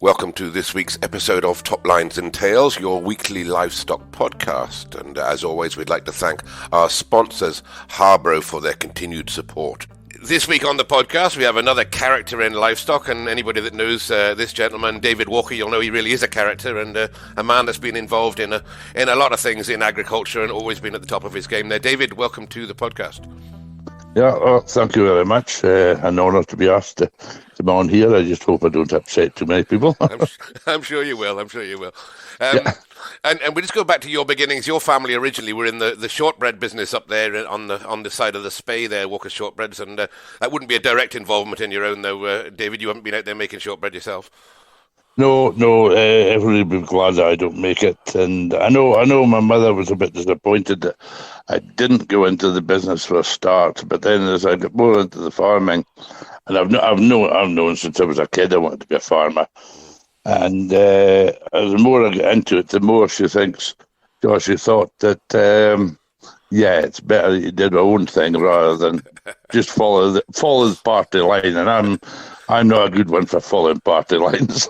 Welcome to this week's episode of Top Lines and Tales, your weekly livestock podcast. And as always, we'd like to thank our sponsors, Harbro, for their continued support. This week on the podcast, we have another character in livestock, and anybody that knows this gentleman, David Walker, you'll know he really is a character and a man that's been involved in a lot of things in agriculture and always been at the top of his game there. David, welcome to the podcast. Yeah, thank you very much. An honour to be asked to be on here. I just hope I don't upset too many people. I'm sure you will. I'm sure you will. Yeah. And we just go back to your beginnings. Your family originally were in the shortbread business up there on the side of the Spey there, Walker's Shortbreads, and that wouldn't be a direct involvement in your own, though, David. You haven't been out there making shortbread yourself. No, everybody would be glad that I don't make it. And I know my mother was a bit disappointed that I didn't go into the business for a start. But then as I got more into the farming, and I've known since I was a kid I wanted to be a farmer. And as the more I get into it, the more she thinks, gosh, she thought that, it's better that you did your own thing rather than just follow the party line. And I'm not a good one for following party lines.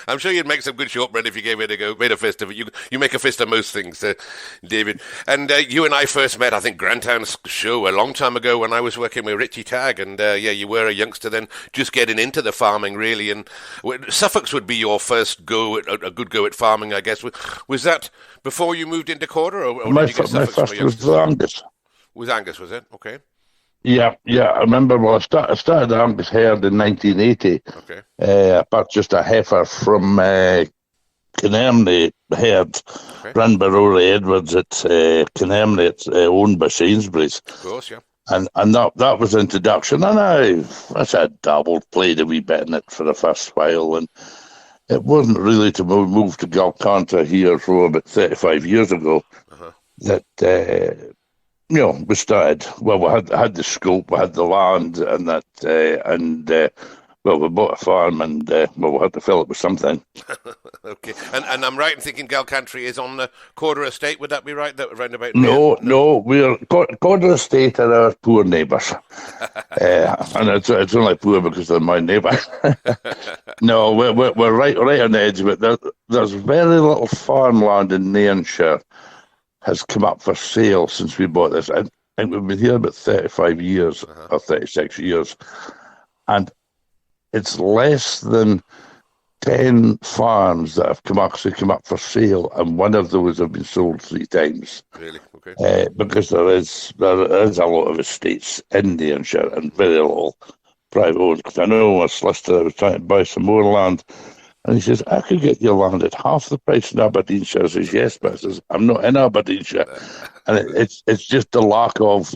I'm sure you'd make some good shortbread if you gave it a go. Made a fist of it. You make a fist of most things, David. And you and I first met, I think, Grantown's show a long time ago when I was working with Richie Tagg. And you were a youngster then, just getting into the farming really. And Suffolk's would be your first go at a good go at farming, I guess. Was that before you moved into Corder, or my did you get Suffolk's? My first was Angus. Was Angus, was it? Okay. Yeah. I remember. Well, I started Angus herd in 1980. Okay. I purchased a heifer from Kinnermany herd, run by Rory Edwards at Kinnermany. It's owned by Sainsbury's. Of course, yeah. And that was introduction. And I said dabbled, played a wee bit in it for the first while, and it wasn't really to move to Galcantray here for about 35 years ago that. We started. Well, we had the scope, we had the land, and that, we bought a farm, and we had to fill it with something. Okay, and I'm right in thinking Galcantray is on the Corder Estate. Would that be right? That round about? No, we're Corder Estate are our poor neighbours, and it's only poor because they're my neighbour. No, we're right on the edge of it. There's very little farmland in Nairnshire has come up for sale since we bought this. I think we've been here about 35 years or 36 years. And it's less than 10 farms that have come up for sale, and one of those have been sold 3 times. Really? Okay. Because there is a lot of estates in Nairnshire and very little private owned. Because I know a solicitor was trying to buy some more land, and he says, I could get your land at half the price in Aberdeenshire. I says, yes, but I says, I'm not in Aberdeenshire. And it's just the lack of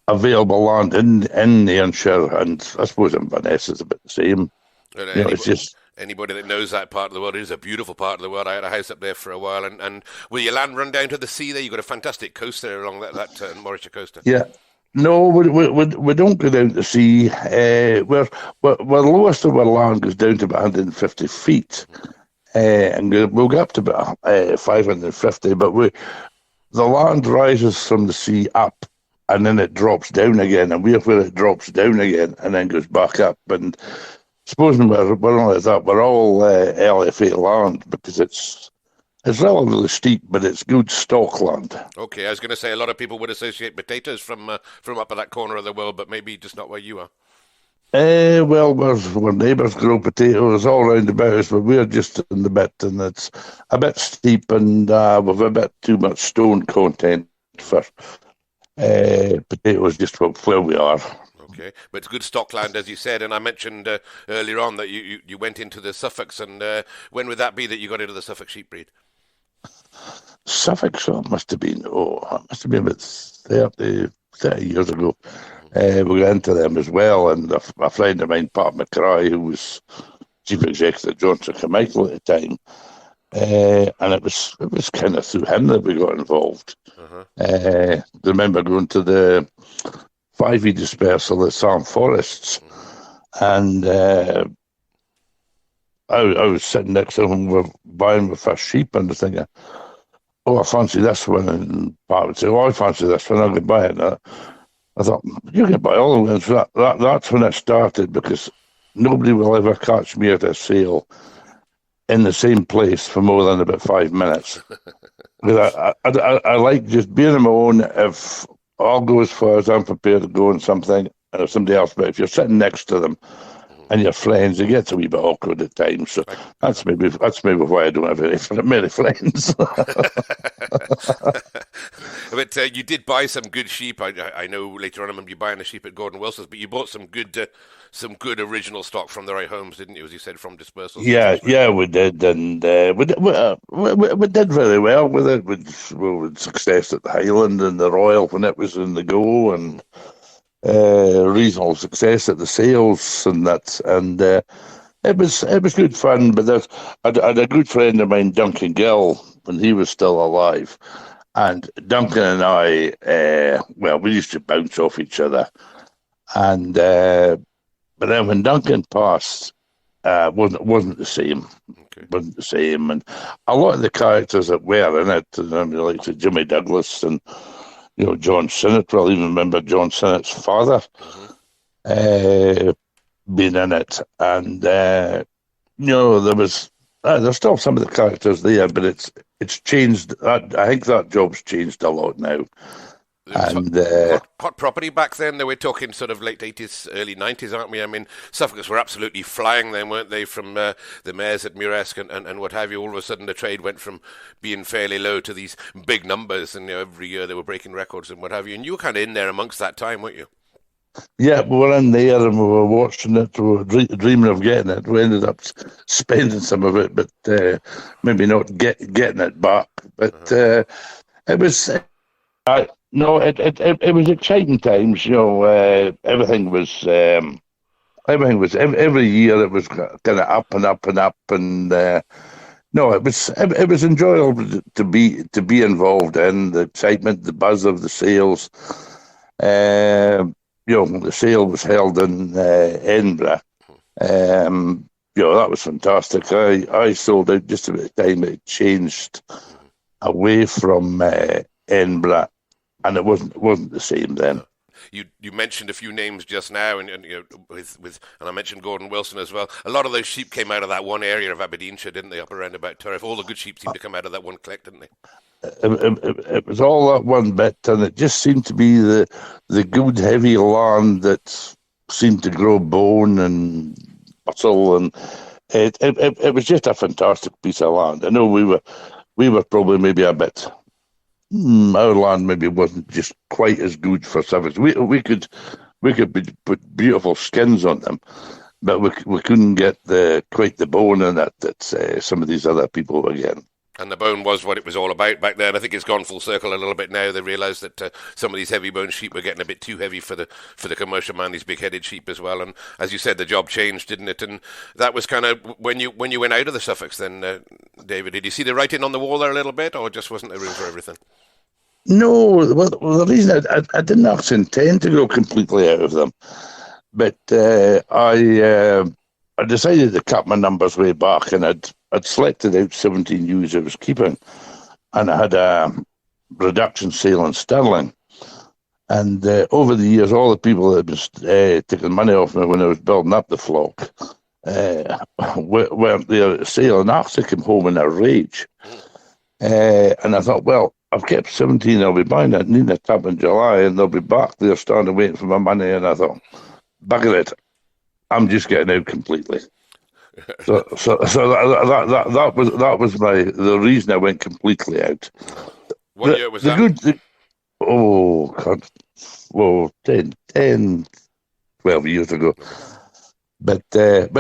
available land in Nairnshire, and I suppose in Vanessa it's a bit the same. It's just... Anybody that knows that part of the world, it is a beautiful part of the world. I had a house up there for a while, and will your land run down to the sea there? You've got a fantastic coast there along that Morrisshire coast. Yeah. No, we don't go down to sea. We're lowest of our land goes down to about 150 feet, and we'll get up to about 550. But the land rises from the sea up, and then it drops down again, and we're where it drops down again, and then goes back up. And supposing we're only at that, we're all LFA land because it's relatively steep, but it's good stock land. Okay, I was going to say a lot of people would associate potatoes from up at that corner of the world, but maybe just not where you are. Well, our neighbours grow potatoes all round about us, but we're just in the bit, and it's a bit steep, and we've a bit too much stone content for potatoes just where we are. Okay, but it's good stock land, as you said, and I mentioned earlier on that you went into the Suffolks, and when would that be that you got into the Suffolk sheep breed? Suffolk, so it must have been about 30 years ago. We got into them as well, and a friend of mine, Pat McCray, who was chief executive at Johnson Carmichael at the time, and it was kind of through him that we got involved. I remember going to the 5E dispersal at Sam Forests, and I was sitting next to him, we were buying my first sheep, and I was thinking, oh, I fancy this one, and Pat would say, oh, I fancy this one, I'll go buy it. And I thought, you can buy all of them. That's when it started, because nobody will ever catch me at a sale in the same place for more than about 5 minutes. Because I like just being on my own. If I'll go as far as I'm prepared to go on something, and if somebody else, but if you're sitting next to them and your friends, it gets a wee bit awkward at times. So that's maybe why I don't have many friends. But you did buy some good sheep. I know later on I remember you buying a sheep at Gordon Wilson's, but you bought some good original stock from the right homes, didn't you? As you said, from dispersals. Yeah, we did, and we did very well with it. With success at the Highland and the Royal when it was in the go, and reasonable success at the sales and that, and it was good fun. But I had a good friend of mine, Duncan Gill, when he was still alive, and Duncan and I, we used to bounce off each other, and but then when Duncan passed, wasn't the same. Okay. Wasn't the same, and a lot of the characters that were in it, like Jimmy Douglas and John Sinnott. Well, I even remember John Sinnott's father being in it, and there's still some of the characters there, but it's changed. I think that job's changed a lot now. And hot property back then. They were talking sort of late 80s, early 90s, aren't we? I mean, Suffolkers were absolutely flying then, weren't they? From the mares at Muresk and what have you. All of a sudden, the trade went from being fairly low to these big numbers, and every year they were breaking records and what have you. And you were kind of in there amongst that time, weren't you? Yeah, we were in there and we were watching it. We were dreaming of getting it. We ended up spending some of it, but maybe not getting it back. But it was. No, it was exciting times. Everything was every year it was kind of up and up and up, and no, it was enjoyable to be involved in the excitement, the buzz of the sales. The sale was held in Edinburgh. That was fantastic. I sold out just about the time it changed away from Edinburgh. And it wasn't the same then. You mentioned a few names just now, and and I mentioned Gordon Wilson as well. A lot of those sheep came out of that one area of Aberdeenshire, didn't they? Up around about Turriff. All the good sheep seemed to come out of that one clique, didn't they? It was all that one bit, and it just seemed to be the good heavy land that seemed to grow bone and muscle, and it was just a fantastic piece of land. I know we were probably maybe a bit. Our land maybe wasn't just quite as good for service. We could put beautiful skins on them, but we couldn't get quite the bone in it that some of these other people were getting. And the bone was what it was all about back then. I think it's gone full circle a little bit now. They realised that some of these heavy bone sheep were getting a bit too heavy for the commercial man, these big-headed sheep as well. And as you said, the job changed, didn't it? And that was kind of when you went out of the Suffolks then, David. Did you see the writing on the wall there a little bit, or just wasn't there room for everything? No, well, the reason I didn't actually intend to go completely out of them, but I decided to cut my numbers way back, and I'd selected out 17 ewes I was keeping, and I had a reduction sale in Stirling. And over the years, all the people that had been taking money off me when I was building up the flock weren't there at the sale, and actually came home in a rage. And I thought, well, I've kept 17, I'll be buying it, need a tap in July, and they'll be back there standing waiting for my money. And I thought, bugger it, I'm just getting out completely. So that was the reason I went completely out. What year was that? Oh, God, 10, 12 years ago. But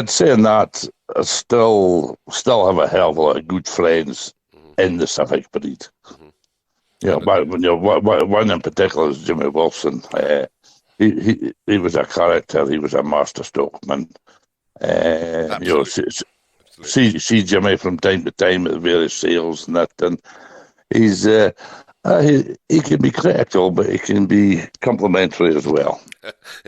saying that, I still have a hell of a lot of good friends in the Suffolk breed. One in particular is Jimmy Wilson. He was a character. He was a master stockman. See Jimmy from time to time at the various sales and that, and he's he can be critical, but he can be complimentary as well.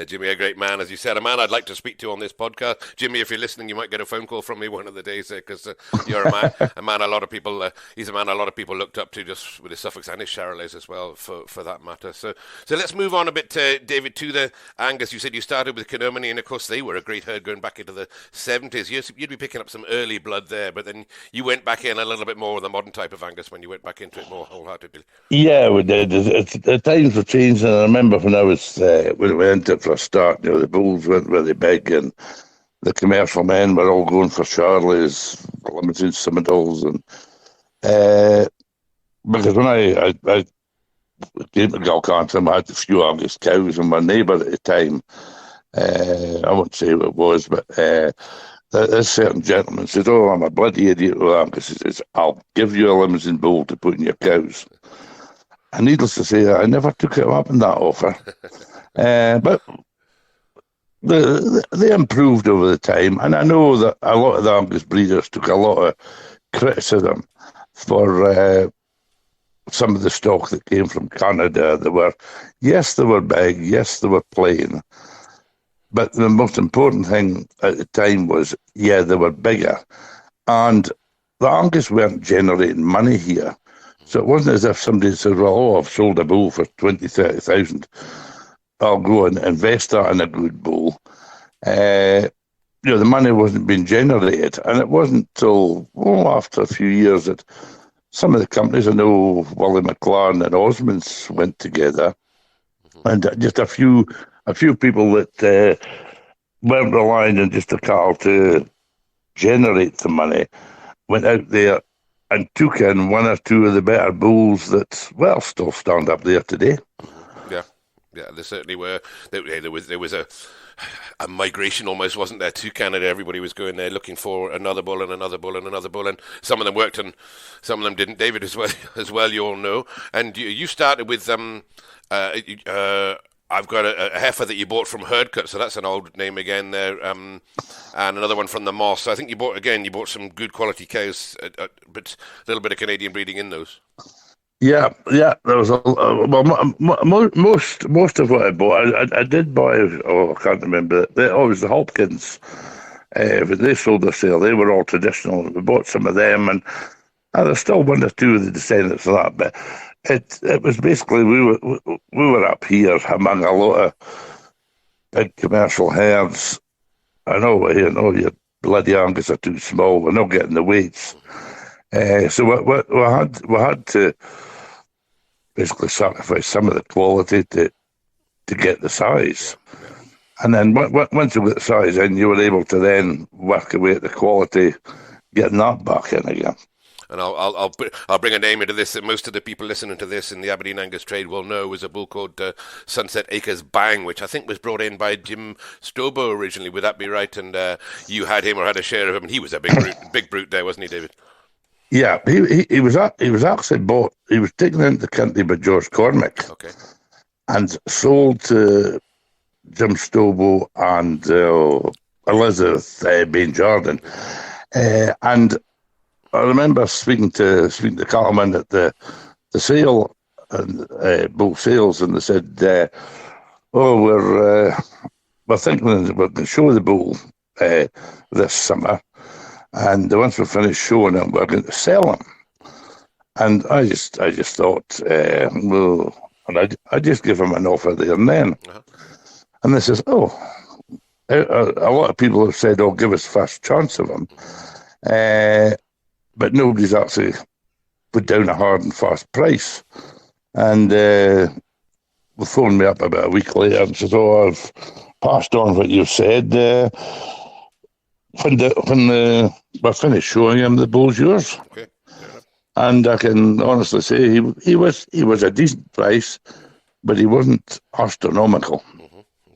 Jimmy, a great man, as you said, a man I'd like to speak to on this podcast. Jimmy, if you're listening, you might get a phone call from me one of the days because you're a man a lot of people, he's a man a lot of people looked up to, just with his Suffolks and his Charolais as well, for that matter. So let's move on a bit, David, to the Angus. You said you started with Canomany, and of course they were a great herd going back into the 70s. You'd be picking up some early blood there, but then you went back in a little bit more with the modern type of Angus when you went back into it more wholeheartedly. Yeah, we did. The times were changing. And I remember when I was when we entered for a start, the bulls weren't really big, and the commercial men were all going for Charlies, limited Simmentals, and because when I came to Galcantray, I had a few Angus cows, and my neighbour at the time, I won't say who it was, but this certain gentleman said, "Oh, I'm a bloody idiot with Angus." He says, "I'll give you a Limousin bull to put in your cows." And needless to say, I never took him up on that offer. But they improved over the time. And I know that a lot of the Angus breeders took a lot of criticism for some of the stock that came from Canada. They were big, yes, they were plain. But the most important thing at the time was, they were bigger. And the Angus weren't generating money here. So it wasn't as if somebody said, "Well, I've sold a bull for 20,000, 30,000. I'll go and invest that in a good bull." The money wasn't being generated. And it wasn't till after a few years that some of the companies, I know Willie McLaren and Osmonds went together. And just a few people that weren't relying on just the cattle to generate the money went out there and took in one or two of the better bulls that, still stand up there today. Yeah, there certainly were. There was a migration almost, wasn't there, to Canada? Everybody was going there looking for another bull and another bull and another bull, and some of them worked and some of them didn't. David, as well, you all know. And you started with I've got a heifer that you bought from Herdcut, so that's an old name again there, and another one from the Moss. So I think you bought some good quality cows, but a little bit of Canadian breeding in those. Yeah. There was most of what I bought. I did buy. I can't remember. It was the Hopkins. They sold their sale. They were all traditional. We bought some of them, and there's still one or two of the descendants of that, but. It was basically we were up here among a lot of big commercial herds. I know your bloody Angus are too small. We're not getting the weights, so we had to basically sacrifice some of the quality to get the size. And then once you got the size in, you were able to then work away at the quality, getting that back in again. And I'll bring a name into this that most of the people listening to this in the Aberdeen Angus trade will know was a bull called Sunset Acres Bang, which I think was brought in by Jim Stobo originally. Would that be right? And you had him or had a share of him, and he was a big brute there, wasn't he, David? Yeah, he was actually bought. He was taken into the country by George Cormack, and sold to Jim Stobo and Elizabeth Bain Jordan, and. I remember speaking to cattlemen at the sale and bull sales, and they said, we're thinking we're going to show the bull this summer, and once we finish showing him, we're going to sell him." And I just thought, and I just give him an offer there and then, and they says, a lot of people have said, give us first chance of him. But nobody's actually put down a hard and fast price. And they phoned me up about a week later and said, "I've passed on what you've said. When we're finished showing him, the bull's yours." Okay. And I can honestly say he was a decent price, but he wasn't astronomical.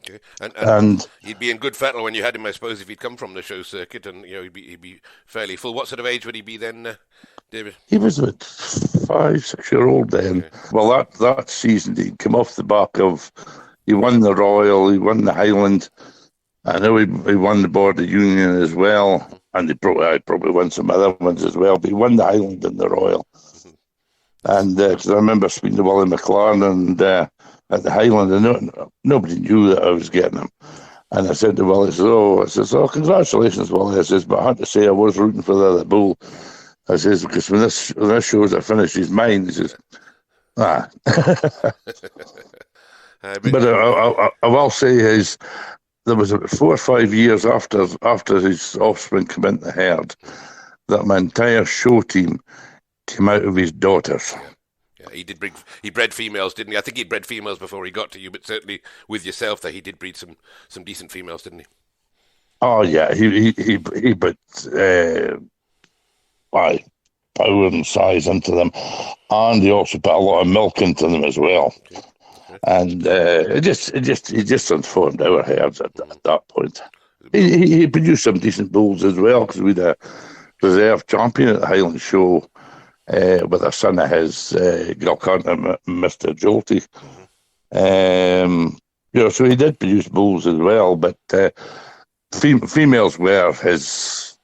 Okay. And he'd be in good fettle when you had him, I suppose, if he'd come from the show circuit, and he'd be fairly full. What sort of age would he be then, David? He was about 5, 6 year old then. Okay. Well, that season he'd come off the back of, he won the Royal, he won the Highland. I know he won the Border Union as well, and I probably won some other ones as well. But he won the Highland and the Royal. And cause I remember speaking to Willie McLaren, and at the Highland, and nobody knew that I was getting them. And I said to Willie, "Oh, congratulations, Willie." I says, "But I had to say I was rooting for the other bull." I says, "Because when this shows I finish, he's mine." He says, "Ah." But I will say there was about 4 or 5 years after his offspring came into the herd that my entire show team came out of his daughters. Yeah, he bred females, didn't he? I think he bred females before he got to you, but certainly with yourself there, he did breed some decent females, didn't he? Oh yeah, he put power and size into them, and he also put a lot of milk into them as well. Okay. And it just transformed our herds at that point. He produced some decent bulls as well, because we had a reserve champion at the Highland Show with a son of his, Galcantray, Mr. Jolty. So he did produce bulls as well, but females were his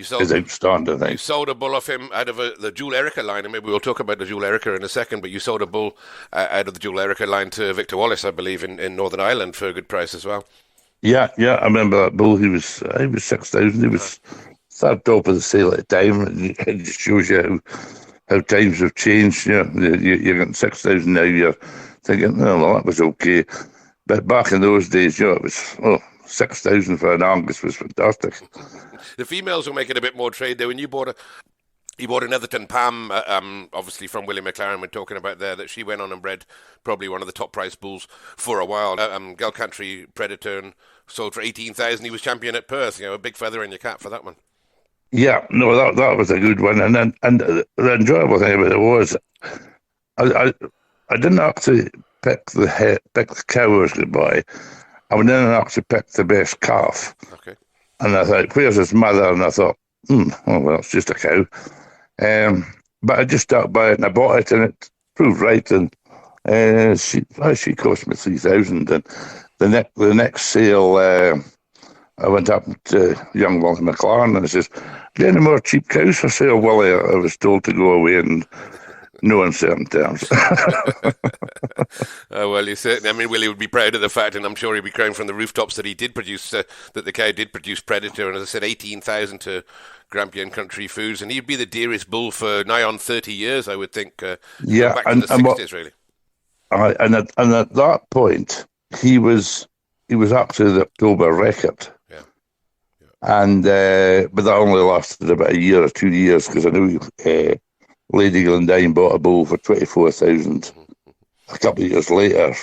outstanding thing. You sold a bull off him out of the Jewel Erica line, and maybe we'll talk about the Jewel Erica in a second, but you sold a bull out of the Jewel Erica line to Victor Wallace, I believe, in Northern Ireland for a good price as well. Yeah, I remember that bull. He was 6,000. He was third top of the sale at the time. It just shows you how times have changed. You're getting 6,000 now. You're thinking, oh, well, that was okay. But back in those days, it was 6,000 for an Angus was fantastic. The females will make it a bit more trade though. When you bought an Netherton Pam, obviously from Willie McLaren, we're talking about there, that she went on and bred probably one of the top price bulls for a while. Galcantray Predator and sold for 18,000. He was champion at Perth. A big feather in your cap for that one. Yeah, no, that was a good one. And the enjoyable thing about it was, I didn't actually pick the cow I was going to buy. I went in and actually picked the best calf. Okay. And I thought, where's his mother? And I thought, well, it's just a cow. But I just stuck by it and I bought it, and it proved right. And she cost me 3,000. And the next sale, I went up to young Willie McLaren and I says, "Do any more cheap cows for sale, Willie?" I was told to go away in no uncertain terms. Oh, well, you certainly. I mean, Willie would be proud of the fact, and I'm sure he'd be crying from the rooftops that he did produce, that the cow did produce Predator, and as I said, 18,000 to Grampian Country Foods, and he'd be the dearest bull for nigh on 30 years, I would think. Back in the 60s, really. And at that point, he was actually the October record. And but that only lasted about a year or 2 years, because I knew Lady Glendyne bought a bull for 24,000 a couple of years later,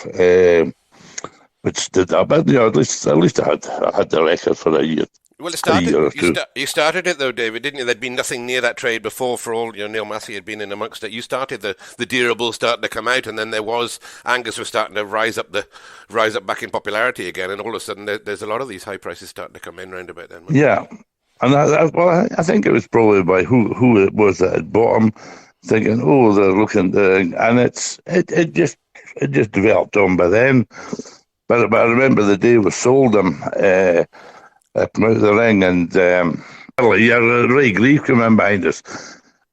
which did that. But at least I had the record for a year. Well, you started it though, David, didn't you? There'd been nothing near that trade before. For all Neil Massey had been in amongst it. You started the dearer bull starting to come out, and then Angus was starting to rise up back in popularity again, and all of a sudden there's a lot of these high prices starting to come in round about then. Yeah, and I think it was probably by who it was that had bought them, thinking, oh, they're looking, and it just developed on by then. But I remember the day we sold them. I come out of the ring, and Ray Grieve came in behind us,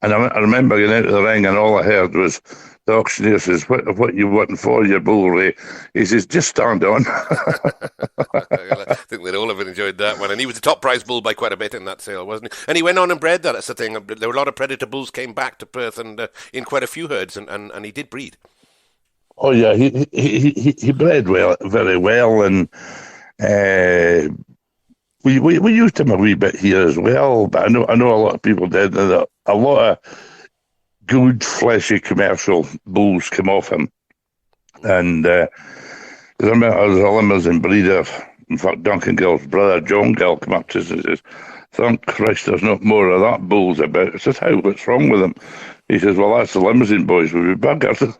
and I remember getting out of the ring, and all I heard was the auctioneer says, "What you wanting for your bull, Ray?" He says, "Just stand on." I think they'd all have enjoyed that one, and he was the top prize bull by quite a bit in that sale, wasn't he? And he went on and bred that. That's the thing. There were a lot of Predator bulls came back to Perth, and in quite a few herds, and he did breed. Oh yeah, he bred well, very well, and. We used him a wee bit here as well, but I know a lot of people did. A lot of good, fleshy commercial bulls came off him. And I remember I was a limousine breeder. In fact, Duncan Gill's brother, John Gill, came up to us and says, "Thank Christ there's not more of that bulls about." I said, "What's wrong with them?" He says, "Well, that's the limousine boys with the buggers."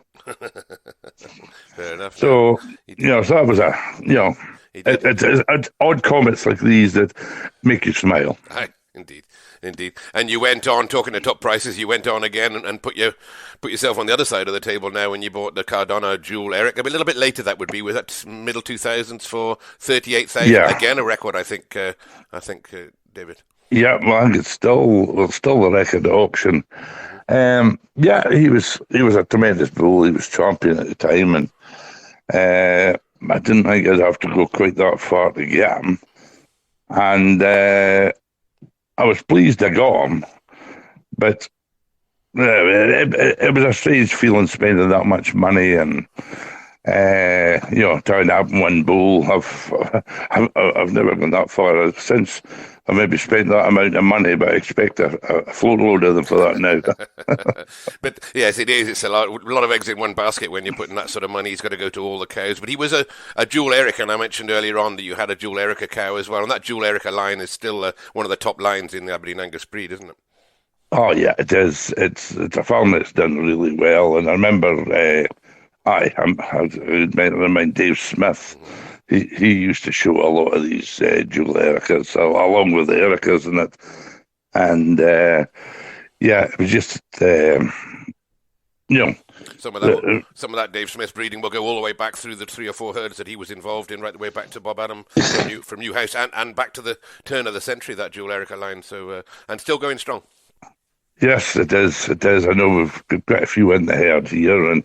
Fair enough. So, so that was it's odd comments like these that make you smile. Aye, indeed. And you went on, talking to top prices, you went on again and put yourself on the other side of the table now when you bought the Cardona Jewel Eric. A little bit later that would be. Was that middle 2000s for 38,000? Yeah. Again, a record, I think, David. Yeah, well, I think it's still the record at auction. Yeah, he was a tremendous bull. He was champion at the time, and I didn't think I'd have to go quite that far to get him. And I was pleased I got him, but it was a strange feeling spending that much money and trying to have one bull. I've never gone that far since. I maybe spent that amount of money, but I expect a float load of them for that now. But yes, it is. It's a lot of eggs in one basket when you're putting that sort of money. He's got to go to all the cows. But he was a dual Erica, and I mentioned earlier on that you had a dual Erica cow as well. And that dual Erica line is still one of the top lines in the Aberdeen Angus breed, isn't it? Oh yeah, it is. It's a farm that's done really well, and I remember. I remind Dave Smith. He used to show a lot of these dual Ericas, along with the Ericas and it. And it was just some of that Dave Smith breeding will go all the way back through the 3 or 4 herds that he was involved in, right the way back to Bob Adam from Newhouse and back to the turn of the century, that dual Erica line. So and still going strong. Yes, it is. It is. I know we've got quite a few in the herd here, and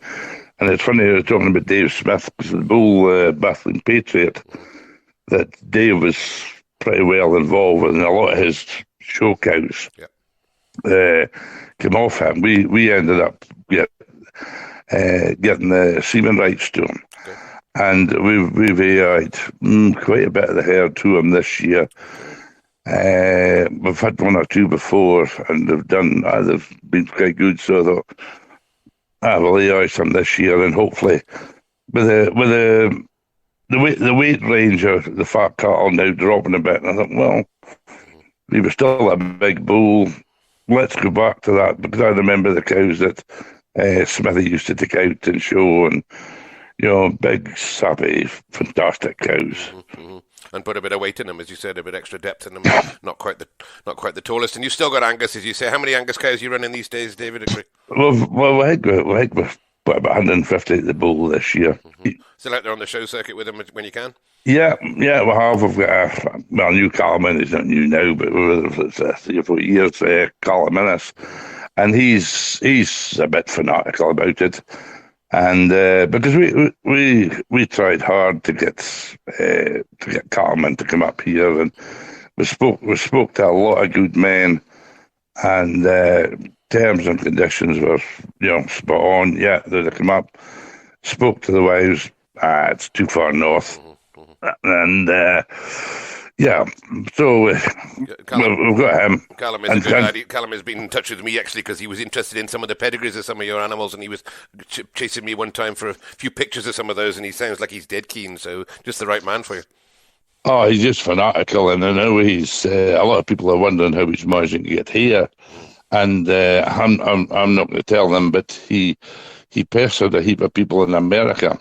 it's funny, I was talking about Dave Smith, because the bull Battling Patriot, that Dave was pretty well involved with, and a lot of his show cows came off him. We ended up getting the semen rights to him. Okay. And we've aired quite a bit of the herd to him this year. We've had 1 or 2 before, and they've been quite good, so I thought, we'll AI some this year, and hopefully with the weight range of the fat cattle now dropping a bit. And I thought, well, we were still a big bull. Let's go back to that, because I remember the cows that Smithy used to take out and show, and big, sappy, fantastic cows. Mm-hmm. And put a bit of weight in them, as you said, a bit extra depth in them. Not quite the tallest. And you've still got Angus, as you say. How many Angus cows are you running these days, David? Well, I think we're about 150 at the bull this year. Mm-hmm. Still out there on the show circuit with them when you can? Yeah, we have. We've got a new Callum, he's not new now, but it's 3 or 4 years, Callum Innes. And he's a bit fanatical about it. And because we tried hard to get Carmen to come up here, and we spoke to a lot of good men, and terms and conditions were spot on. Yeah, they'd come up. Spoke to the wives. It's too far north, and so we've got him. Callum is a good lad. Callum has been in touch with me, actually, because he was interested in some of the pedigrees of some of your animals, and he was chasing me one time for a few pictures of some of those, and he sounds like he's dead keen, so just the right man for you. Oh, he's just fanatical, and I know he's. A lot of people are wondering how he's managing to get here, and I'm not going to tell them, but he pestered a heap of people in America.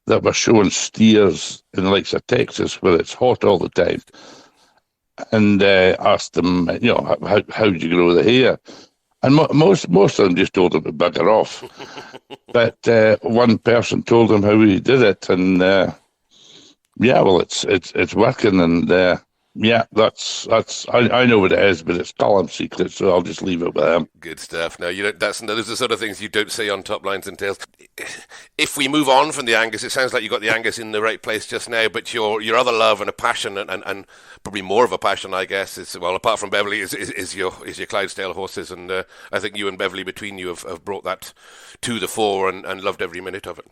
That were showing steers in the likes of Texas, where it's hot all the time, and asked them, how do you grow the hair? And most of them just told him to bugger off. But one person told him how he did it, and it's working, and I know what it is, but it's Callum's secret, so I'll just leave it with him. Good stuff. No, those are the sort of things you don't say on Top Lines and Tails. If we move on from the Angus, it sounds like you got the Angus in the right place just now, but your other love and a passion, and probably more of a passion, I guess, is, well, apart from Beverly, is your Clydesdale horses, and I think you and Beverly between you have brought that to the fore and loved every minute of it.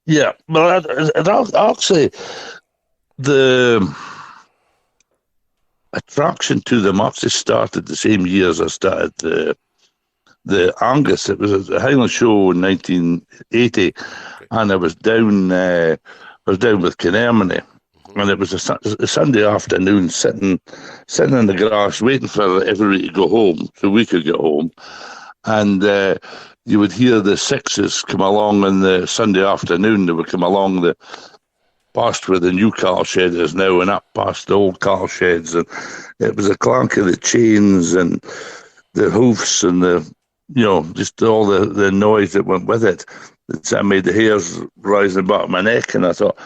Yeah, well, I'll say the attraction to them actually started the same year as I started the Angus. It was a Highland show in 1980, and I was down with Canermony, and it was a Sunday afternoon, sitting in the grass waiting for everybody to go home so we could get home, and you would hear the sixes come along on the Sunday afternoon. They would come along past where the new cattle shed is now, and up past the old cattle sheds, and it was a clank of the chains and the hoofs and just all the noise that went with it. That made the hairs rise in the back of my neck, and I thought,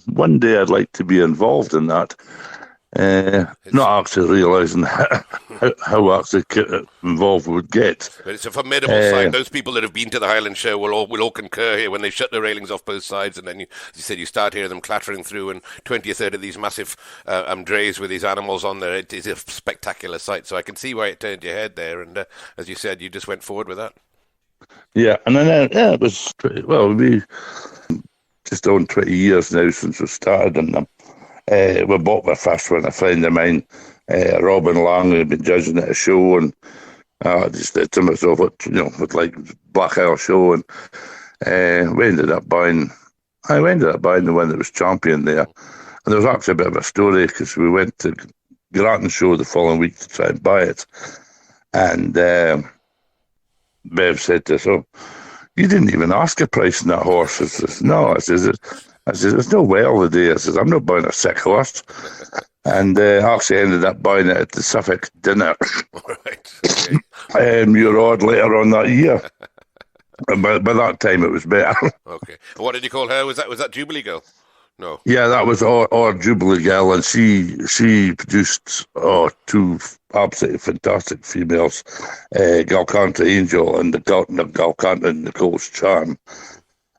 one day I'd like to be involved in that. Not actually realising how actually involved we would get. But it's a formidable sight. Those people that have been to the Highland Show will all concur here when they shut the railings off both sides, and then, as you said, you start hearing them clattering through, and 20 or 30 of these massive drays with these animals on there. It is a spectacular sight, so I can see why it turned your head there, and as you said, you just went forward with that. Yeah, and then it was, we just on 20 years now since we started in them. We bought the first one. A friend of mine, Robin Lang, had been judging at a show, and I just said to myself, with like Black Isle Show, and we ended up buying the one that was champion there. And there was actually a bit of a story because we went to Granton Show the following week to try and buy it, and Bev said to us, "Oh, you didn't even ask a price on that horse." I says, "No," I says, "There's no well the day." I says, "I'm not buying a sick horse." And actually ended up buying it at the Suffolk dinner. Right. Okay. You're odd later on that year. By that time it was better. Okay. And what did you call her? Was that Jubilee Girl? No. Yeah, that was our Jubilee Girl, and she produced two absolutely fantastic females, Galcantray Angel and the Galcantray Nicole's Charm.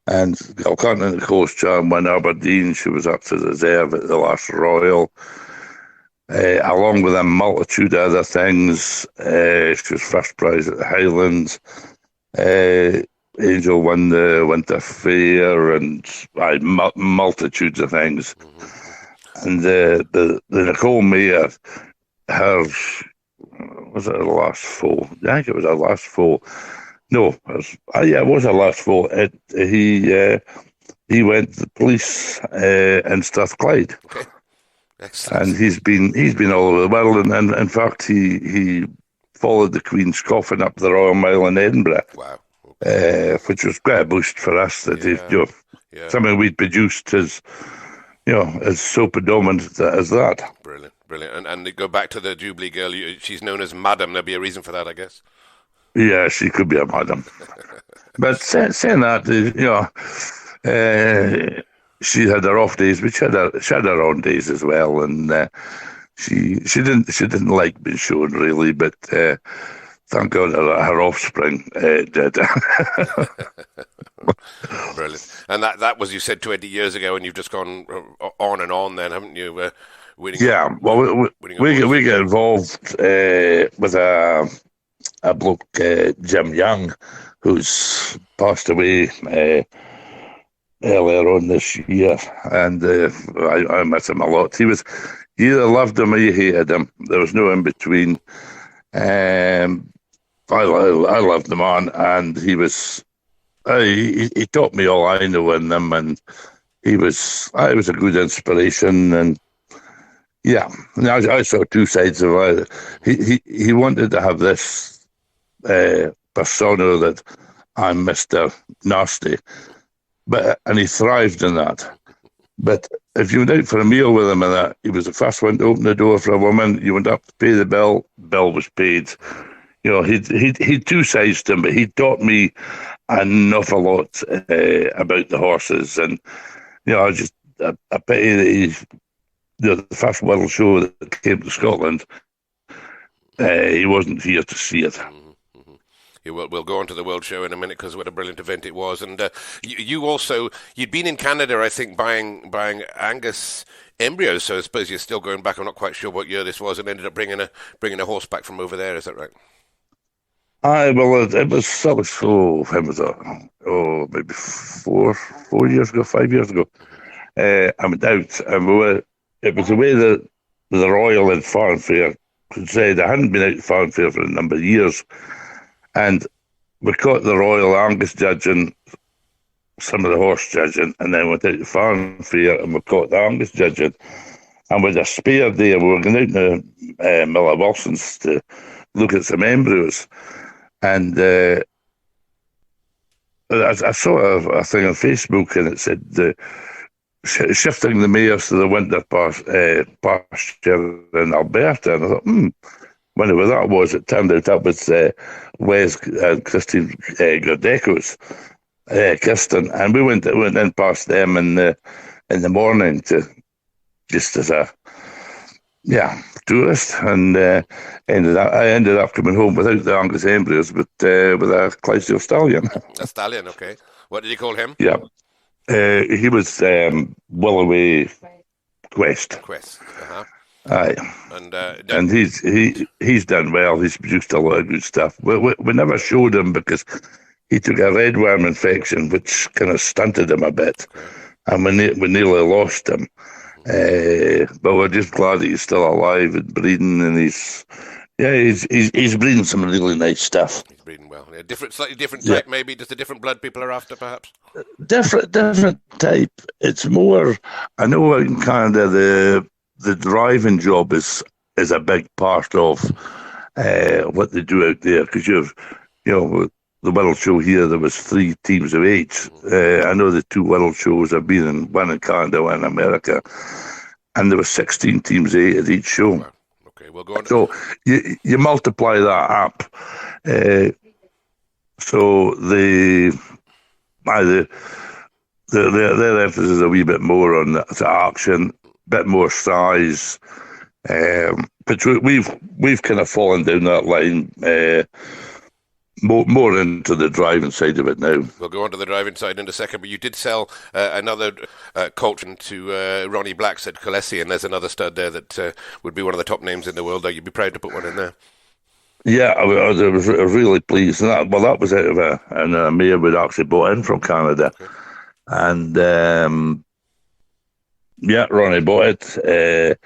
And Galcantray Nicole's Charm won Aberdeen. She was up to the reserve at the last Royal. Along with a multitude of other things. She was first prize at the Highlands. Angel won the Winter Fair, and multitudes of things. Mm-hmm. And the Nicole Mayer, was it her last foal? I think it was her last foal. No, it was her last foal. He went to the police in Strathclyde. Okay. Excellent. And he's been all over the world, and in fact he followed the Queen's coffin up the Royal Mile in Edinburgh. Wow. Okay. Which was quite a boost for us that something we'd produced as so predominant as that. Brilliant. And to go back to the Jubilee Girl, she's known as Madam. There'll be a reason for that, I guess. Yeah, she could be a madam. But saying that, she had her off days, but she had her on days as well, and she didn't like being shown really, but thank God her offspring did. Brilliant. And that was, you said, 20 years ago, and you've just gone on and on then, haven't you? We get involved with a bloke, Jim Young, who's passed away earlier on this year, and I miss him a lot. You either loved him or you hated him. There was no in between. I loved the man, and he taught me all I know in them, and he was a good inspiration. And yeah, I saw two sides of it. He wanted to have this persona that I'm Mr. Nasty, and he thrived in that. But if you went out for a meal with him and that, he was the first one to open the door for a woman. You went up to pay the bill was paid. He'd two sides to him, but he taught me an awful lot about the horses. And I pity that he's the first world show that came to Scotland. He wasn't here to see it. We'll go on to the World Show in a minute because what a brilliant event it was. And you'd been in Canada, I think, buying Angus embryos. So I suppose you're still going back. I'm not quite sure what year this was, and ended up bringing a horse back from over there. Is that right? It was maybe 4 years ago, 5 years ago. I went out, and it was the way that the Royal and Farm Fair said I hadn't been out to Farm Fair for a number of years. And we caught the Royal Angus judging, some of the horse judging, and then went out to Farm Fair and we caught the Angus judging. And with a spare day, we were going out to Miller Wilson's to look at some embryos. And I saw a thing on Facebook, and it said shifting the mares to the winter pasture in Alberta. And I thought, whenever that was, it turned out that was Wes and Christine Gardeco's Kirsten, and we went in past them in the morning to just as a Yeah, tourist, and I ended up coming home without the Angus embryos, but with a Clydesdale stallion. A stallion, okay. What did you call him? Yeah, he was Willoway Quest. Quest. Uh-huh. Aye, And and he's done well. He's produced a lot of good stuff. We never showed him because he took a red worm infection, which kind of stunted him a bit, okay. and we nearly lost him. But we're just glad that he's still alive and breeding, and he's breeding some really nice stuff. He's breeding well. Yeah, slightly different Yeah. type, maybe. Just a different blood people are after, perhaps. Different type. It's more. I know in Canada the driving job is a big part of what they do out there, because the World Show here, there was 3 teams of 8. I know the 2 World Shows have been in, one in Canada, one in America, and there were 16 teams of 8 at each show. Wow. Okay, we'll go on. So you multiply that up. So their emphasis is a wee bit more on the action, bit more size. But we've kind of fallen down that line. More into the driving side of it now. We'll go on to the driving side in a second, but you did sell another colt to Ronnie Blacks at Colessi, and there's another stud there that would be one of the top names in the world. You'd be proud to put one in there. Yeah, I was really pleased. And that was out of a mare we'd actually bought in from Canada. Okay. And Ronnie bought it.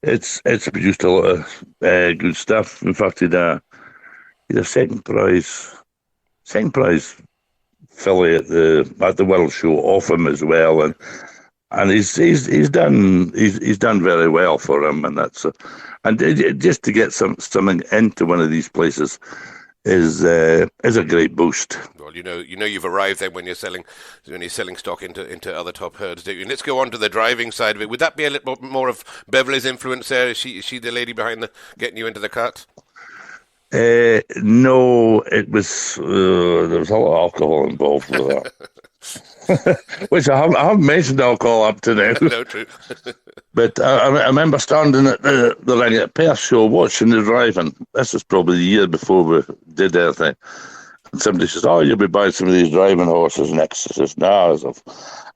It's produced a lot of good stuff. In fact, he's a second prize filly at the World Show off him as well, and he's done very well for him, and that's and just to get something into one of these places is a great boost. Well, you know you've arrived then when you're selling stock into other top herds, do you? And let's go on to the driving side of it. Would that be a little more of Beverly's influence there? Is she the lady behind getting you into the cart? No, it was there was a lot of alcohol involved with that, which I haven't mentioned alcohol up to now. No, true. But I remember standing at the ring at Perth show watching the driving. This was probably the year before we did anything. And somebody says, "Oh, you'll be buying some of these driving horses next." I says, "No,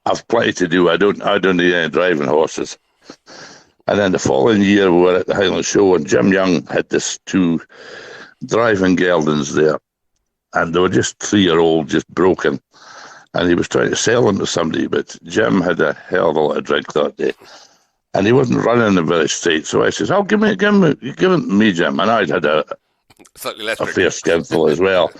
I've plenty to do. I don't need any driving horses." And then the following year we were at the Highland Show, and Jim Young had this 2 driving geldings there, and they were just 3-year-old, just broken, and he was trying to sell them to somebody, but Jim had a hell of a lot of drink that day, and he wasn't running them very straight. So I says, "Oh, give it to me, Jim." And I'd had a fair skinful as well,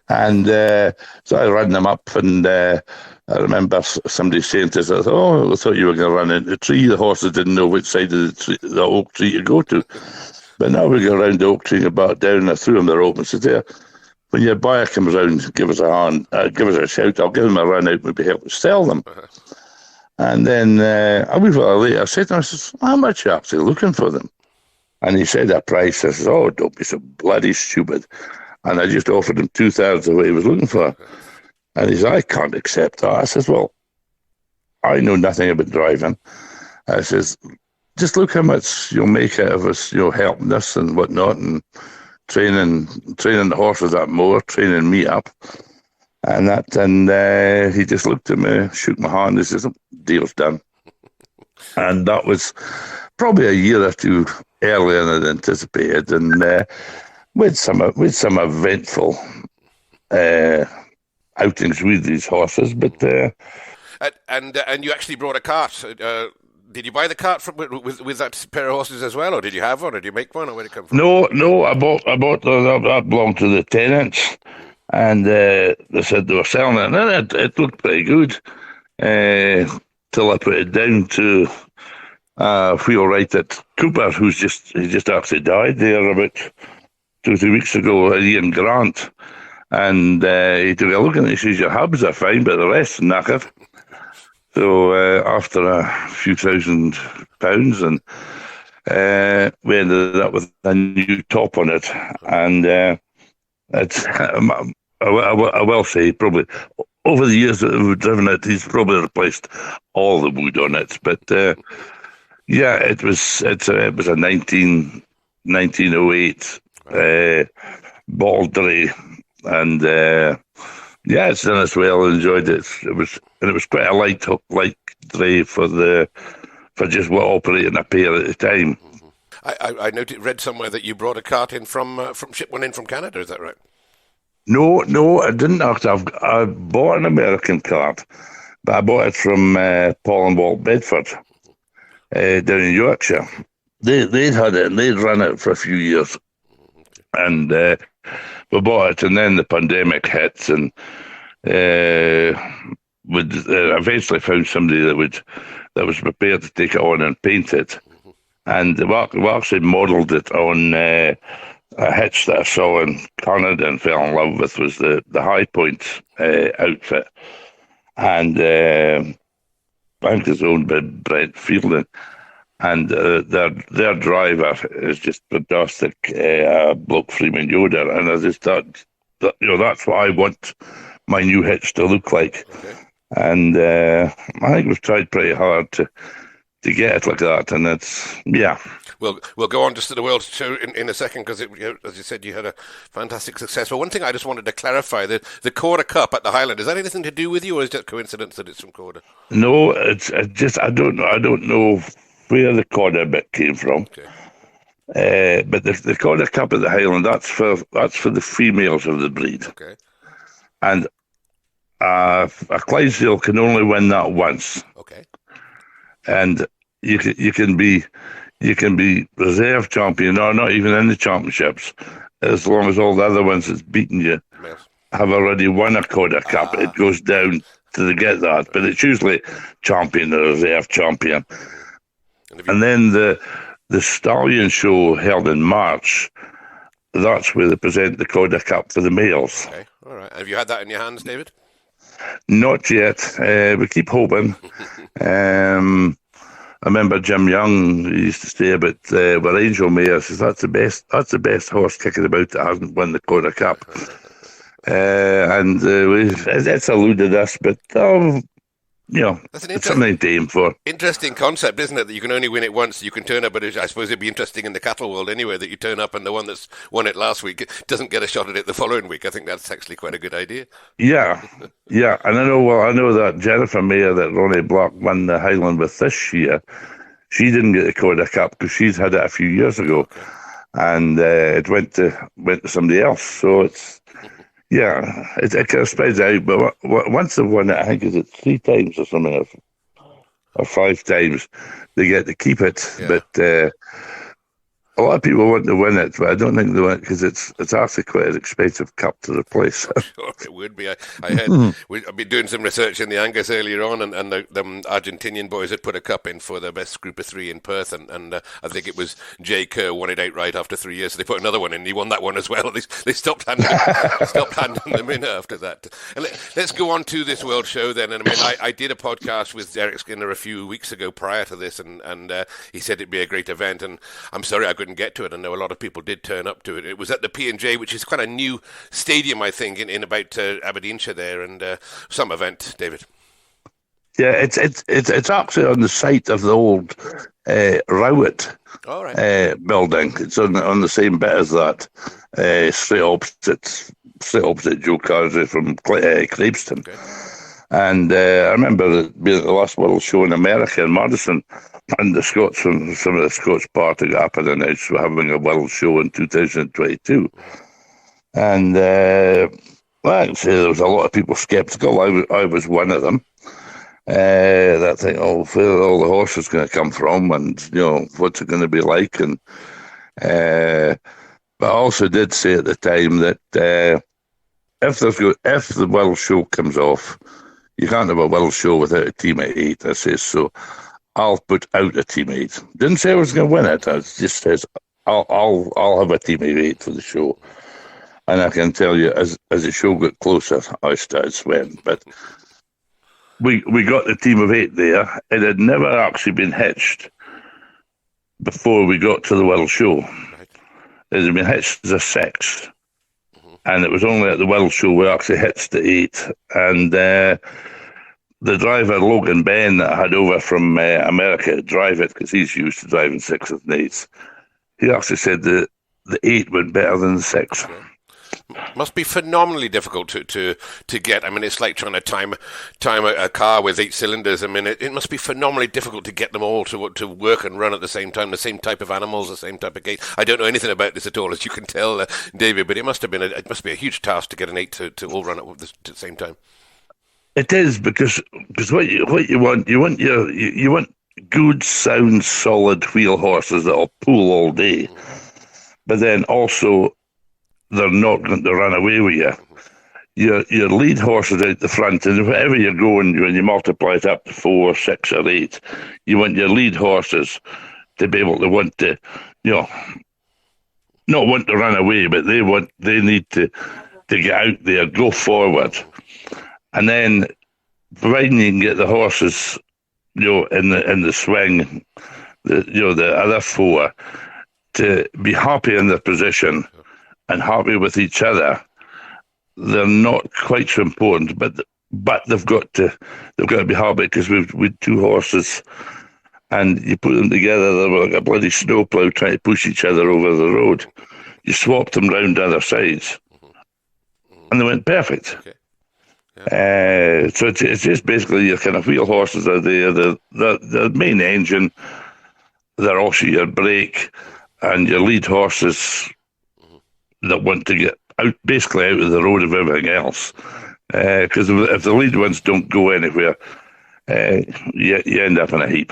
and so I ran them up, and I remember somebody saying to us, "Oh, I thought you were going to run into the tree." The horses didn't know which side of the oak tree to go to. But now we go around the oak tree and back down, and I threw him the rope and said, "There, when your buyer comes round, give us a hand, give us a shout. I'll give him a run out, maybe help us sell them." Uh-huh. And then a wee while later, I said to him, I says, "How much are you actually looking for them?" And he said a price. I says, "Oh, don't be so bloody stupid." And I just offered him 2/3 of what he was looking for. And he said, "I can't accept that." I says, "Well, I know nothing about driving." I says, "Just look how much you'll make out of us, helping us and whatnot, and training the horses up more, training me up, and that." And he just looked at me, shook my hand, and says, "Deal's done." And that was probably a year or 2 earlier than I'd anticipated, and with some eventful outings with these horses, but and you actually brought a cart. Did you buy the cart with that pair of horses as well, or did you have one, or did you make one, or where did it come from? No, I bought that belonged to the tenants, and they said they were selling it, and it looked pretty good, till I put it down to wheelwright at Cooper, he just actually died there about 2 or 3 weeks ago, Ian Grant, and he took a look and he says, "Your hubs are fine, but the rest knackered." So after a few £1,000, and we ended up with a new top on it, and I will say probably over the years that we've driven it, he's probably replaced all the wood on it, but Yeah, it was a 1908 ball dray, and yeah, it's done as well. Enjoyed it. It was quite a light dray for just what operating a pair at the time. I read somewhere that you brought a cart in from ship one in from Canada. Is that right? No, I didn't actually. I bought an American cart, but I bought it from Paul and Walt Bedford down in Yorkshire. They'd had it and they'd run it for a few years, and we bought it, and then the pandemic hit, and we eventually found somebody that was prepared to take it on and paint it, and we actually modelled it on a hitch that I saw in Canada and fell in love with, was the High Point outfit, and I think it's owned by Brent Fielding. And their driver is just fantastic, bloke Freeman Yoder, and I just thought that, that's what I want my new hitch to look like. Okay. And I think we've tried pretty hard to get it like that, and yeah. We'll go on just to the World Show in a second, because as you said, you had a fantastic success. But one thing I just wanted to clarify, the Calder Cup at the Highland, is that anything to do with you, or is it just coincidence that it's from Calder? No, it's just I don't know where the Calder bit came from. Okay. But the Calder Cup at the Highland, that's for the females of the breed. Okay. And a Clydesdale can only win that once. Okay. And you can be reserve champion or not even in the championships, as long as all the other ones that's beaten you have already won a Calder Cup. It goes down to get that, but it's usually champion or reserve champion. And then the Stallion Show held in March, that's where they present the Calder Cup for the males. Okay, all right. Have you had that in your hands, David? Not yet. We keep hoping. I remember Jim Young used to say about with Angel Mayer, says that's the best horse kicking about that hasn't won the Calder Cup. And it's eluded us, but that's it's something to aim for. Interesting concept, isn't it? That you can only win it once. You can turn up, but I suppose it'd be interesting in the cattle world anyway, that you turn up and the one that's won it last week doesn't get a shot at it the following week. I think that's actually quite a good idea. Yeah. And I know that Jennifer Mayer, that Ronnie Block won the Highland with this year, she didn't get the Calder Cup because she's had it a few years ago, and it went to somebody else. So it's. Yeah, it kind of spreads out, but once they've won it, I think it's 3 times or something, or 5 times, they get to keep it. Yeah. But a lot of people want to win it, but I don't think they want it because it's actually quite an expensive cup to replace. Sure, it would be. I've been doing some research in the Angus earlier on, and the Argentinian boys had put a cup in for the best group of 3 in Perth, and I think it was Jay Kerr won it outright after 3 years, so they put another one in, and he won that one as well. They stopped handing them in after that. And let's go on to this World Show then. And I mean, I did a podcast with Derek Skinner a few weeks ago prior to this, and he said it'd be a great event, and I'm sorry I couldn't get to it. I know a lot of people did turn up to it. It was at the P&J, which is quite a new stadium, I think, in about Aberdeenshire there, and some event, David. Yeah, it's actually on the site of the old Rowett building. It's on the same bit as that, straight opposite Joe Cardry from Clydesdale. Okay. And I remember being at the last World Show in America in Madison, and the Scots from some of the Scots party got up and announced we're having a World Show in 2022. And I'd say there was a lot of people sceptical. I was one of them. That think, where are all the horses going to come from, and what's it going to be like? And but I also did say at the time that if the World Show comes off, you can't have a World Show without a team of 8. I says, so I'll put out a team of 8. Didn't say I was going to win it. I just says I'll have a team of 8 for the show. And I can tell you, as the show got closer, I started sweating. But we got the team of 8 there. It had never actually been hitched before we got to the World Show. It had been hitched as a 6. And it was only at the World Show we actually hitched the 8. And the driver, Logan Ben, that I had over from America to drive it, because he's used to driving sixes and eights, he actually said the 8 went better than the 6. Yeah. Must be phenomenally difficult to get. I mean, it's like trying to time a car with 8 cylinders. I mean, it must be phenomenally difficult to get them all to work and run at the same time. The same type of animals, the same type of gait. I don't know anything about this at all, as you can tell, David. But it must be a huge task to get an 8 to all run at the same time. It is, because what you want good, sound, solid wheel horses that'll pull all day, but then also they're not going to run away with you. Your lead horses out the front, and wherever you're going, when you multiply it up to 4, 6, or 8, you want your lead horses to be able to want to, not want to run away, but they need to get out there, go forward, and then providing you can get the horses, in the swing, the other 4 to be happy in their position and happy with each other, they're not quite so important. But they've got to be happy, because we've 2 horses, and you put them together, they were like a bloody snowplow trying to push each other over the road. You swapped them round the other sides, and they went perfect. Okay. Yeah. So it's just basically your kind of wheel horses are there, the main engine, they're also your brake, and your lead horses that want to get basically out of the road of everything else. Because if the lead ones don't go anywhere, you end up in a heap.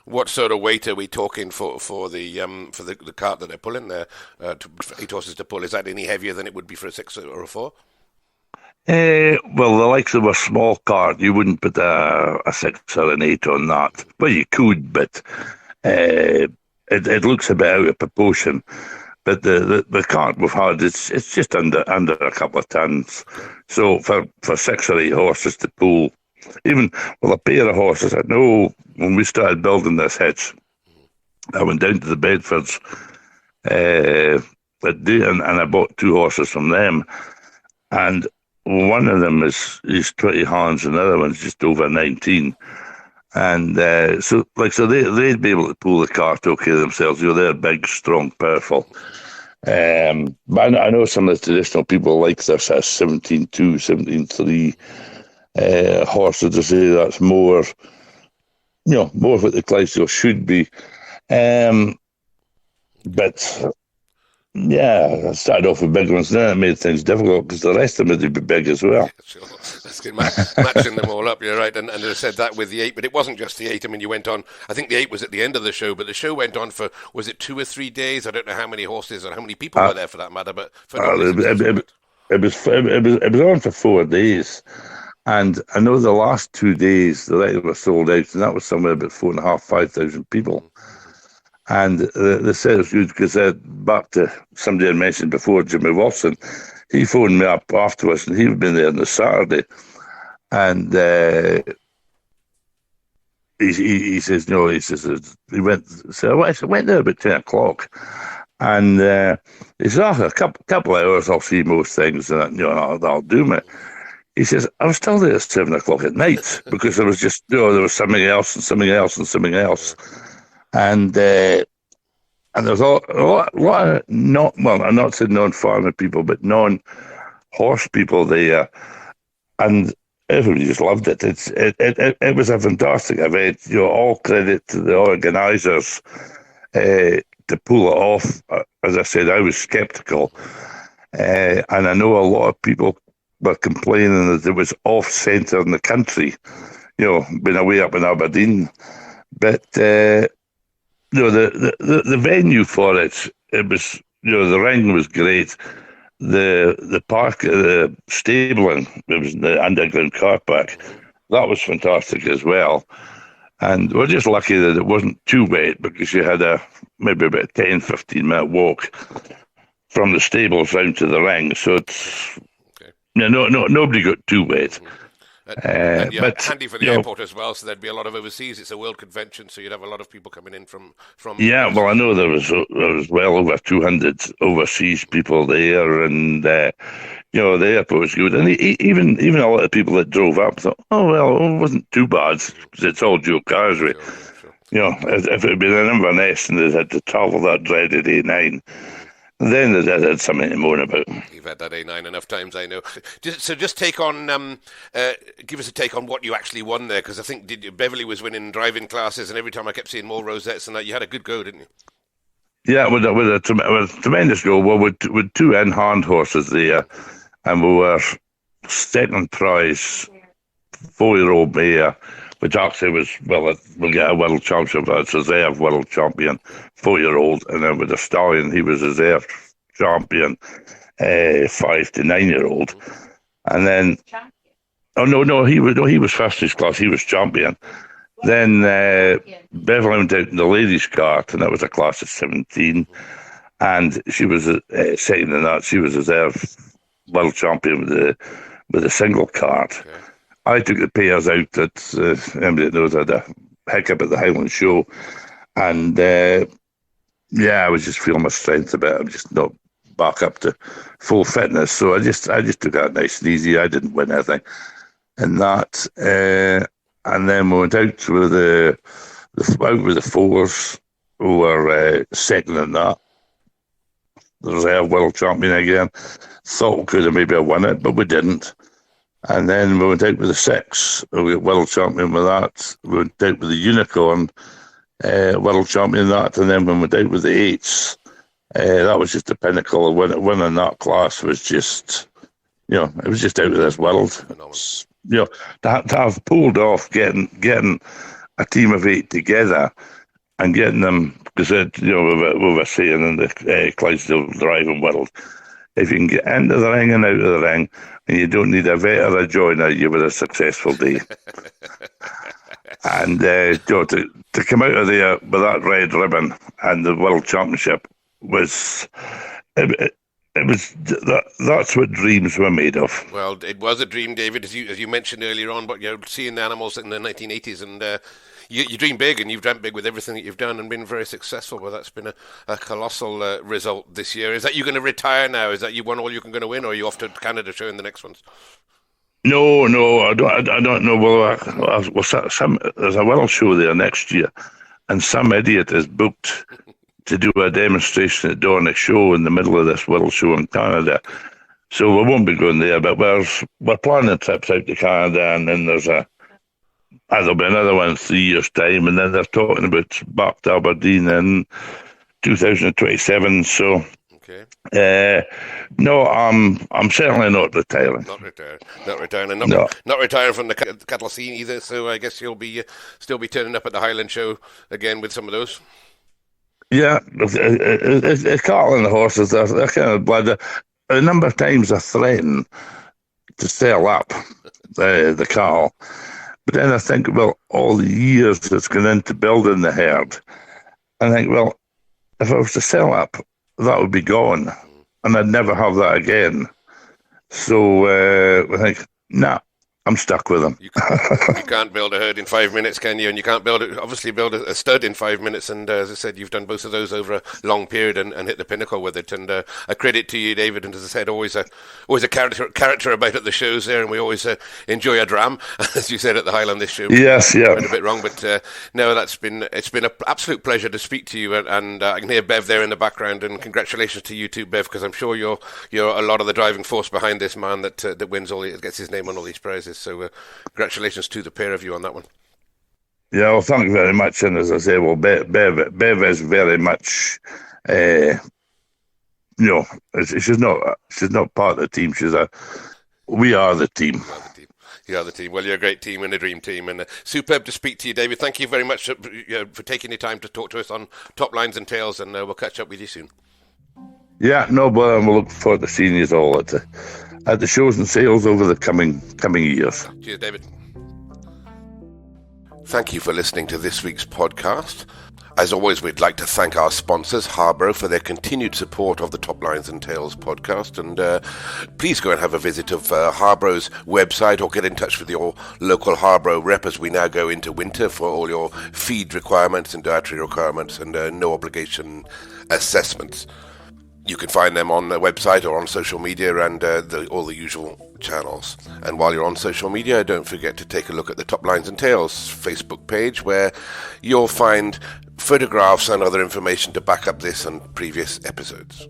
What sort of weight are we talking for the cart that they're pulling there? For 8 horses to pull, is that any heavier than it would be for a 6 or a 4? Well, the likes of a small cart, you wouldn't put a 6 or an 8 on that. Well, you could, but it looks a bit out of proportion. But the cart we've had, it's just under a couple of tons. So for 6 or 8 horses to pull, even a pair of horses, I know when we started building this hitch, I went down to the Bedfords and I bought 2 horses from them, and one of them is 20 hands, and the other one's just over 19. And so they'd be able to pull the cart okay themselves. They're big, strong, powerful. But I know some of the traditional people like this at 17.2, 17.3 horses. To say that's more, more what the Clydesdale should be. But yeah, I started off with big ones, then it made things difficult because the rest of them would be big as well. Yeah, sure. That's good. Matching them all up, you're right. And I said that with the 8, but it wasn't just the 8. I mean, you went on, I think the 8 was at the end of the show, but the show went on for, was it 2 or 3 days? I don't know how many horses or how many people were there for that matter, but it was on for 4 days. And I know the last 2 days, the letter was sold out, and that was somewhere about 4,500, 5,000 people. And the sale was good because back to somebody I mentioned before, Jimmy Wilson, he phoned me up afterwards, and he'd been there on the Saturday. And he says, no, he says, he went, so I went there about 10 o'clock. And he says, a couple of hours, I'll see most things, and that'll do me. He says, I was still there at 7 o'clock at night because there was just, there was something else and something else and something else. And there's a lot of I'm not saying non-farmer people, but non-horse people there, and everybody just loved it. It was a fantastic event. All credit to the organisers to pull it off. As I said, I was sceptical, and I know a lot of people were complaining that it was off-centre in the country, been away up in Aberdeen, but. The venue for it was, the ring was great. The park, the stabling, it was the underground car park. That was fantastic as well. And we're just lucky that it wasn't too wet because you had maybe about a 10, 15-minute walk from the stables round to the ring. So it's, nobody got too wet. And you're but handy for the airport as well, so there'd be a lot of overseas. It's a world convention, so you'd have a lot of people coming in from. Yeah, overseas. well, I know there was well over 200 overseas people there, and the airport was good, and even a lot of people that drove up thought, oh well, it wasn't too bad because it's all dual cars. Right? Sure. If it had been an Inverness and they had to travel that dreaded A9. Then there's had something to moan about. You've had that A9 enough times, I know. Just take on, give us a take on what you actually won there, because I think Beverly was winning driving classes, and every time I kept seeing more rosettes, and that you had a good go, didn't you? Yeah, with a tremendous go. Well, with two in-hand horses there, and we were second prize 4-year-old mare, which actually was, well, we'll get a world championship. It's reserve world champion, 4-year-old, and then with the stallion, he was reserve champion, 5 to 9-year-old, and then no, he was fastest class. He was champion. Then Beverly went out in the ladies' cart, and that was a class of 17, and she was second in that. She was reserve world champion with a single cart. Okay. I took the pairs out at anybody that knows I had a hiccup at the Highland Show, and I was just feeling my strength a bit. I'm just not back up to full fitness, so I just took that nice and easy. I didn't win anything, and that, and then we went out with the fours, who were second in that. The reserve world champion again. Thought we could have maybe won it, but we didn't. And then we went out with the 6, we got world champion with that. We went out with the unicorn, world champion that. And then we went out with the 8s. That was just the pinnacle of winning that class. Was just, it was just out of this world. To have pulled off getting a team of 8 together and getting them, because we were saying in the Clydesdale driving world, if you can get into the ring and out of the ring, and you don't need a vet or a joiner, you've had a successful day. And to come out of there with that red ribbon and the world championship was that's what dreams were made of. Well, it was a dream, David, as you mentioned earlier on. But seeing the animals in the 1980s, and you dream big, and you've dreamt big with everything that you've done, and been very successul. Well, that's been a colossal result this year. Is that you going to retire now? Is that you won all you're going to win, or are you off to Canada showing the next ones? No, I don't know. Well, there's a world show there next year, and some idiot is booked to do a demonstration at Dornick Show in the middle of this world show in Canada. So we won't be going there, but we're planning trips out to Canada, and then there'll be another one in 3 years' time, and then they're talking about back to Aberdeen in 2027. So, okay. No, I'm certainly not retiring. Not retiring, and not retiring from the cattle scene either. So I guess you'll be still be turning up at the Highland Show again with some of those. Yeah, it's cattle and the horses. They're kind of blood. A number of times I threaten to sell up the cattle, but then I think about all the years that's gone into building the herd. I think, well, if I was to sell up, that would be gone, and I'd never have that again. So I think, nah, I'm stuck with them. You can't build a herd in 5 minutes, can you? And you can't build a stud in 5 minutes. And as I said, you've done both of those over a long period and hit the pinnacle with it. And a credit to you, David. And as I said, always a character about at the shows there, and we always enjoy a dram, as you said at the Highland this show. Yes, yeah. Went a bit wrong, but no, it's been an absolute pleasure to speak to you. And I can hear Bev there in the background. And congratulations to you too, Bev, because I'm sure you're a lot of the driving force behind this man that wins gets his name on all these prizes. So congratulations to the pair of you on that one. Yeah, well, thank you very much. And as I say, well, Bev is very much, she's not part of the team. We are the team. You are the team. Well, you're a great team and a dream team, and superb to speak to you, David. Thank you very much for taking the time to talk to us on Top Lines and Tails, and we'll catch up with you soon. Yeah, no, but we'll look forward to seeing you all at the shows and sales over the coming years. Cheers, David. Thank you for listening to this week's podcast. As always, we'd like to thank our sponsors, Harborough, for their continued support of the Top Lines and Tails podcast. And please go and have a visit of Harborough's website, or get in touch with your local Harborough rep as we now go into winter for all your feed requirements and dietary requirements and no obligation assessments. You can find them on the website or on social media and all the usual channels. And while you're on social media, don't forget to take a look at the Top Lines and Tails Facebook page, where you'll find photographs and other information to back up this and previous episodes.